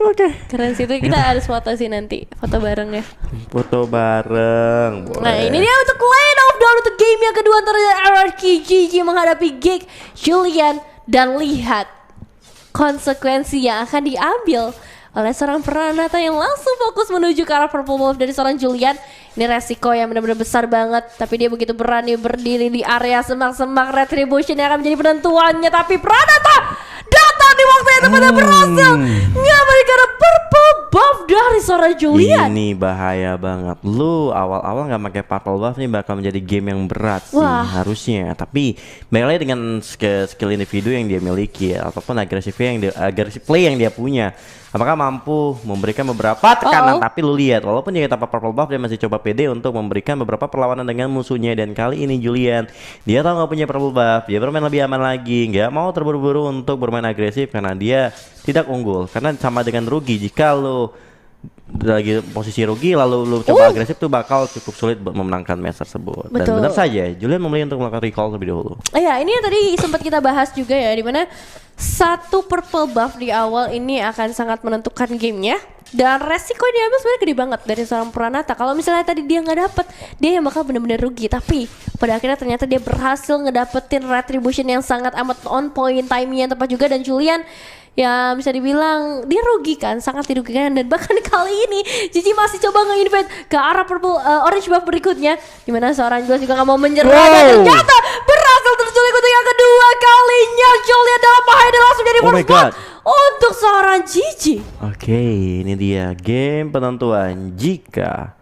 Oke. Keren sih itu, kita harus foto sih nanti, foto bareng ya. Foto bareng. Boleh. Nah ini dia untuk Lane of Dawn, untuk game yang kedua antara RRQ GG menghadapi Gig Julian. Dan lihat konsekuensi yang akan diambil oleh seorang Pranata yang langsung fokus menuju ke arah Purple Wolf dari seorang Julian. Ini resiko yang benar-benar besar banget, tapi dia begitu berani berdiri di area semak-semak. Retribution yang akan menjadi penentuannya, tapi Pranata datang di waktu yang tepat dan berhasil memberikan purple buff dari seorang Julian. Ini bahaya banget. Lu awal-awal nggak pakai purple buff nih bakal menjadi game yang berat sih harusnya. Tapi balik lagi dengan skill individu yang dia miliki ataupun agresif play yang dia punya. Apakah mampu memberikan beberapa tekanan? Tapi lu lihat, walaupun dia tanpa purple buff, dia masih coba pede untuk memberikan beberapa perlawanan dengan musuhnya. Dan kali ini Julian, dia tahu nggak punya purple buff, dia bermain lebih aman lagi, nggak mau terburu-buru untuk bermain agresif karena dia tidak unggul. Karena sama dengan rugi, jika lu lagi posisi rugi lalu lu coba agresif tuh bakal cukup sulit memenangkan match tersebut. Dan benar saja Julian memilih untuk melakukan recall terlebih dahulu. Iya, ini yang tadi sempat kita bahas juga ya, dimana satu purple buff di awal ini akan sangat menentukan gamenya. Dan resiko yang diambil sebenarnya gede banget dari seorang Pranata. Kalau misalnya tadi dia nggak dapet, dia yang bakal benar-benar rugi. Tapi pada akhirnya ternyata dia berhasil ngedapetin retribution yang sangat amat on point, timing yang tepat juga. Dan Julian ya bisa dibilang dia rugi kan, sangat dirugikan. Dan bahkan kali ini Gigi masih coba nge-invade ke arah purple orange buff berikutnya, dimana seorang Jules juga gak mau menyerah. Dan ternyata berhasil terculik untuk yang kedua kalinya. Julian dalam bahaya dan langsung jadi first blood untuk seorang Gigi. Oke, ini dia game penentuan. Jika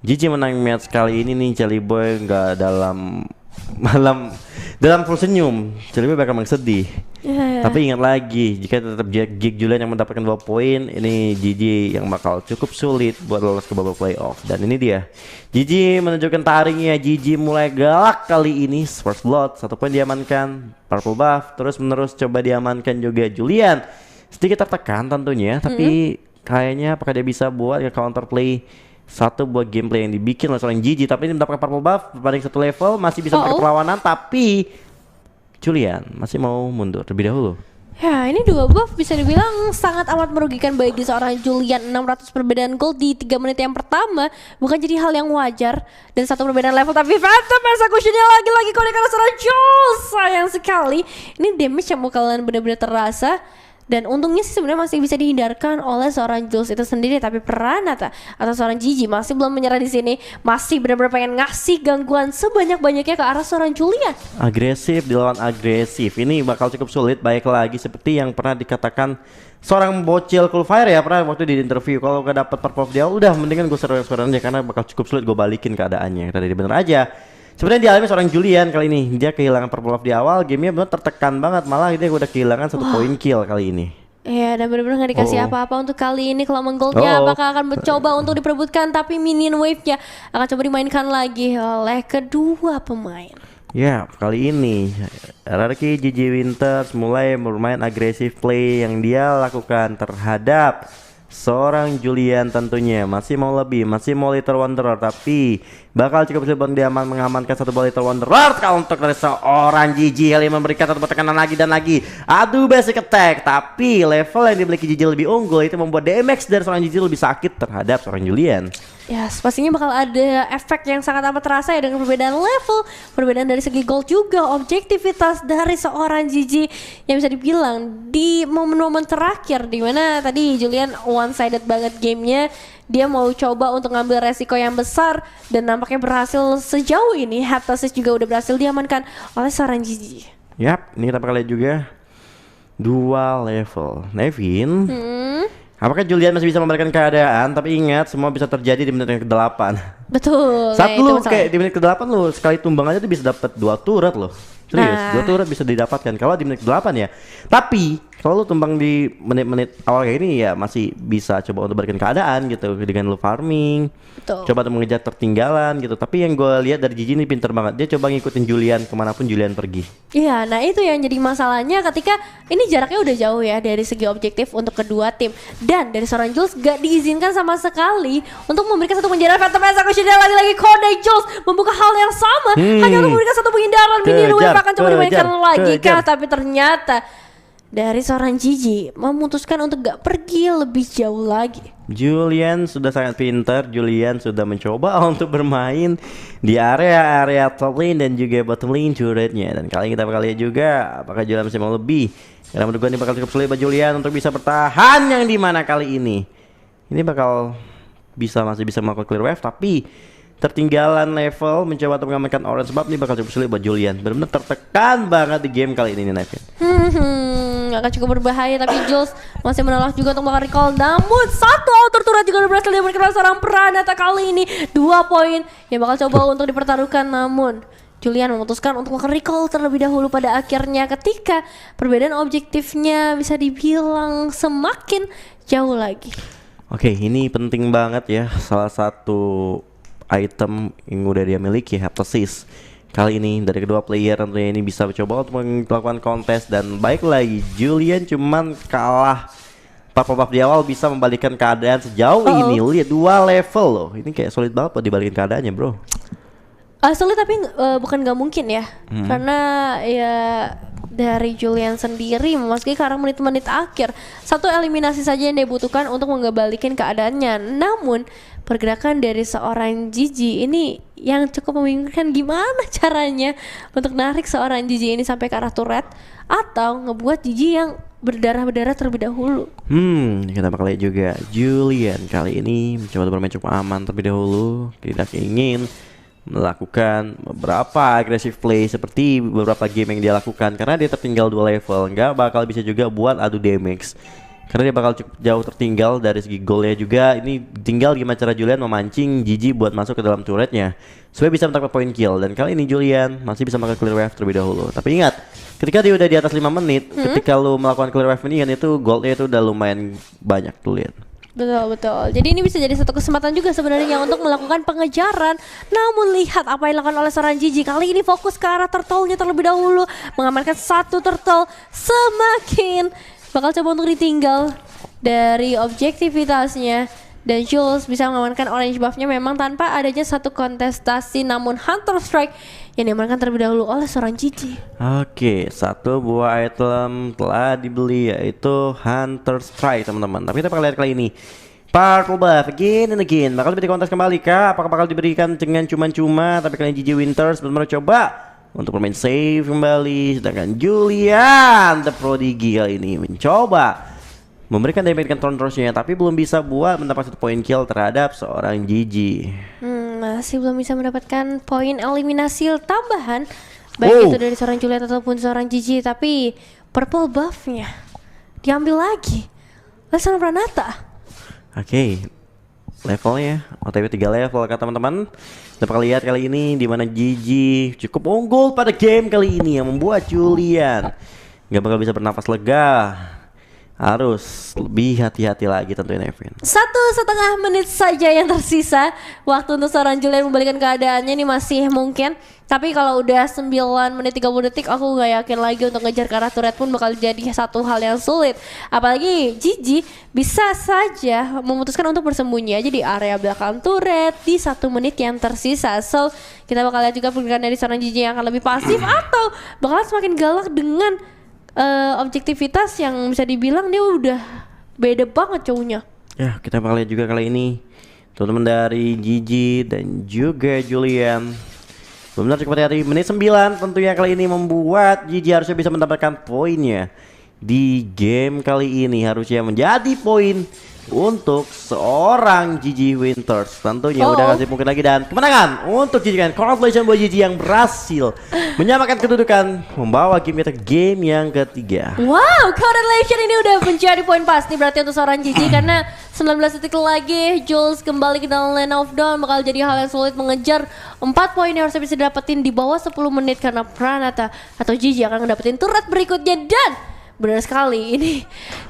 Gigi menang match kali ini nih, Jelly Boy nggak dalam full senyum, Jelly Boy bakal sedih. Tapi ingat lagi, jika tetap Gig Julian yang mendapatkan 2 poin, ini Gigi yang bakal cukup sulit buat lolos ke babak playoff. Dan ini dia, Gigi menunjukkan taringnya. Gigi mulai galak kali ini. First blood, 1 poin diamankan. Purple buff terus menerus coba diamankan juga. Julian sedikit tertekan tentunya, tapi kayaknya apakah dia bisa buat ke counter play satu buat gameplay yang dibikin oleh seorang Gigi. Tapi ini mendapatkan purple buff berbanding 1 level, masih bisa pakai perlawanan. Tapi Julian masih mau mundur terlebih dahulu. Ya, ini 2 buff bisa dibilang sangat amat merugikan bagi seorang Julian. 600 perbedaan gold di 3 menit yang pertama bukan jadi hal yang wajar. Dan 1 perbedaan level, tapi Phantom Execution-nya lagi-lagi kode karena seorang Jules. Sayang sekali, ini damage yang bakalan benar-benar terasa. Dan untungnya sih sebenarnya masih bisa dihindarkan oleh seorang Jules itu sendiri. Tapi Pranata atau seorang Gigi masih belum menyerah di sini, masih benar-benar pengen ngasih gangguan sebanyak-banyaknya ke arah seorang Julian. Agresif dilawan agresif, ini bakal cukup sulit. Baik lagi seperti yang pernah dikatakan seorang bocil Coolfire ya, pernah waktu di interview, kalau gak dapet purple dia udah mendingan gue seru-seruan aja karena bakal cukup sulit gue balikin keadaannya. Tadi bener aja. Sebenarnya dialami seorang Julian kali ini, dia kehilangan purple buff di awal, gamenya benar tertekan banget, malah dia udah kehilangan 1 poin kill kali ini. Iya, dan benar-benar gak dikasih apa-apa untuk kali ini. Kelompok goldnya apakah akan mencoba untuk diperebutkan, tapi minion wave-nya akan coba dimainkan lagi oleh kedua pemain. Ya, kali ini RRQ Gigi Winters mulai bermain agresif play yang dia lakukan terhadap seorang Julian. Tentunya masih mau lebih, masih mau Little Wanderer, tapi bakal cukup sulit dia mengamankan 1 bola Little Wanderer. Untuk dari seorang Gigi yang memberikan 1 tekanan lagi dan lagi. Aduh, basic attack, tapi level yang dimiliki Gigi lebih unggul, itu membuat damage dari seorang Gigi lebih sakit terhadap seorang Julian. Ya, pastinya bakal ada efek yang sangat amat terasa ya, dengan perbedaan level, perbedaan dari segi gold juga, objektivitas dari seorang Gigi yang bisa dibilang di momen-momen terakhir, dimana tadi Julian one-sided banget gamenya. Dia mau coba untuk ngambil resiko yang besar dan nampaknya berhasil sejauh ini. Heptasis juga udah berhasil diamankan oleh seorang Gigi. Yap, ini kita bakal lihat juga 2 level. Nevin, apakah Julian masih bisa memberikan keadaan? Tapi ingat, semua bisa terjadi di menit yang ke-8. Betul. Saat lu kayak di menit ke-8 lu sekali tumbang aja tuh bisa dapat 2 turret loh. Serius, 2 turret bisa didapatkan kalau di menit ke-8 ya. Tapi kalau lu tumbang di menit-menit awal kayak ini ya masih bisa coba untuk berikan keadaan gitu dengan lu farming. Betul. Coba untuk mengejar tertinggalan gitu. Tapi yang gue lihat dari Gigi ini pinter banget. Dia coba ngikutin Julian kemanapun Julian pergi. Iya, nah itu yang jadi masalahnya ketika ini jaraknya udah jauh ya dari segi objektif untuk kedua tim. Dan dari seorang Jules gak diizinkan sama sekali untuk memberikan 1 penjara. Phantom Execution lagi-lagi kode Jules membuka hal yang sama, hanya untuk memberikan 1 penghindaran. Minion wave akan coba dimainkan lagi kah, tapi ternyata dari seorang Gigi memutuskan untuk gak pergi lebih jauh lagi. Julian sudah sangat pintar. Julian sudah mencoba untuk bermain di area top lane dan juga bottom lane turretnya. Dan kali ini kita bakal lihat juga apakah Julian masih mau lebih. Karena menurut gue ini bakal cukup sulit buat Julian untuk bisa bertahan, yang dimana kali ini bakal masih bisa melakukan clear wave, tapi tertinggalan level mencoba untuk mengamankan orange buff. Ini bakal cukup sulit buat Julian. Benar-benar tertekan banget di game kali ini nih, Nevin. Akan cukup berbahaya, tapi Jules masih menolak juga untuk melakukan recall. Namun satu auto turret juga berhasil diberikan oleh seorang Pranata kali ini. 2 poin yang bakal coba untuk dipertaruhkan, namun Julian memutuskan untuk melakukan recall terlebih dahulu pada akhirnya ketika perbedaan objektifnya bisa dibilang semakin jauh lagi. Oke, ini penting banget ya. Salah satu item yang udah dia miliki, Heptasis. Kali ini dari kedua player tentunya ini bisa coba untuk melakukan kontes. Dan baik lagi, Julian cuman kalah purple buff di awal bisa membalikkan keadaan sejauh ini. Lihat 2 level loh. Ini kayak sulit banget buat dibalikin keadaannya, bro. Sulit tapi bukan gak mungkin ya. Karena ya dari Julian sendiri memasuki ke arah menit-menit akhir. Satu eliminasi saja yang dibutuhkan untuk mengembalikan keadaannya. Namun pergerakan dari seorang Gigi ini yang cukup membingungkan, gimana caranya untuk narik seorang Gigi ini sampai ke arah turret atau ngebuat Gigi yang berdarah-berdarah terlebih dahulu. Kita bakal lihat juga Julian kali ini mencoba bermain cukup aman terlebih dahulu. Tidak ingin melakukan beberapa agresif play seperti beberapa game yang dia lakukan, karena dia tertinggal 2 level. Nggak bakal bisa juga buat adu damage karena dia bakal cukup jauh tertinggal dari segi goalnya juga. Ini tinggal gimana cara Julian memancing Gigi buat masuk ke dalam turretnya supaya bisa mendapat point kill. Dan kali ini Julian masih bisa melakukan clear wave terlebih dahulu. Tapi ingat, ketika dia udah di atas 5 menit, ketika lu melakukan clear wave ini kan itu goldnya itu udah lumayan banyak tuh, lihat. Betul. Jadi ini bisa jadi satu kesempatan juga sebenarnya untuk melakukan pengejaran. Namun lihat apa yang dilakukan oleh seorang Gigi. Kali ini fokus ke arah turtle-nya terlebih dahulu, mengamankan 1 turtle. Semakin bakal coba untuk ditinggal dari objektivitasnya. Dan Jules bisa mengamankan orange buff-nya memang tanpa adanya satu kontestasi. Namun Hunter Strike yang diamankan terlebih dahulu oleh seorang Gigi. Oke, 1 buah item telah dibeli, yaitu Hunter Strike, teman-teman. Tapi kita bakal lihat kali ini Purple buff again and again. Bakal diberi kontes kembali kah? Apakah bakal diberikan dengan cuma-cuma? Tapi kali ini Gigi Winters benar-benar coba untuk bermain save kembali. Sedangkan Julian The Prodigy kali ini mencoba memberikan damage dengan Thorn-Rush-nya, tapi belum bisa buat mendapat 1 point kill terhadap seorang Gigi. Masih belum bisa mendapatkan poin eliminasi tambahan, baik itu dari seorang Julian ataupun seorang Gigi. Tapi purple buff-nya diambil lagi oleh seorang Pranata. Oke, levelnya OTW 3 level kata teman-teman. Kita bakal lihat kali ini di mana Gigi cukup unggul pada game kali ini, yang membuat Julian nggak bakal bisa bernafas lega. Harus lebih hati-hati lagi tentunya, Nevin. 1,5 menit saja yang tersisa. Waktu untuk seorang Julian membalikan keadaannya ini masih mungkin. Tapi kalau udah 9 menit 30 detik, aku gak yakin lagi untuk ngejar ke arah turret pun bakal jadi satu hal yang sulit. Apalagi Gigi bisa saja memutuskan untuk bersembunyi aja di area belakang turret di 1 menit yang tersisa. So kita bakal lihat juga pergerakan dari seorang Gigi yang akan lebih pasif atau bakal semakin galak dengan objektivitas yang bisa dibilang dia udah beda banget cowoknya. Ya, kita bakal lihat juga kali ini teman-teman dari Gigi dan juga Julian. Benar cukup hati-hati. Menit 9 tentunya kali ini membuat Gigi harusnya bisa mendapatkan poinnya di game kali ini. Harusnya menjadi poin untuk seorang Gigi Winters. Tentunya udah kasih mungkin lagi, dan kemenangan untuk Gigi kan. Congratulations buat Gigi yang berhasil menyamakan kedudukan, membawa game kita ke game yang ketiga. Wow, congratulations, ini udah menjadi poin pasti berarti untuk seorang Gigi karena 19 detik lagi Jules kembali ke dalam lane of dawn. Bakal jadi hal yang sulit mengejar 4 poin yang harusnya bisa didapetin di bawah 10 menit karena Pranata atau Gigi akan ngedapetin turret berikutnya. Dan benar sekali ini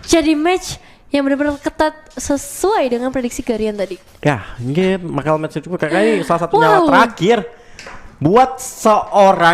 jadi match yang benar-benar ketat sesuai dengan prediksi Garian tadi. Ya, ini bakal match cukup kakak, ini salah satu nyawa terakhir buat seorang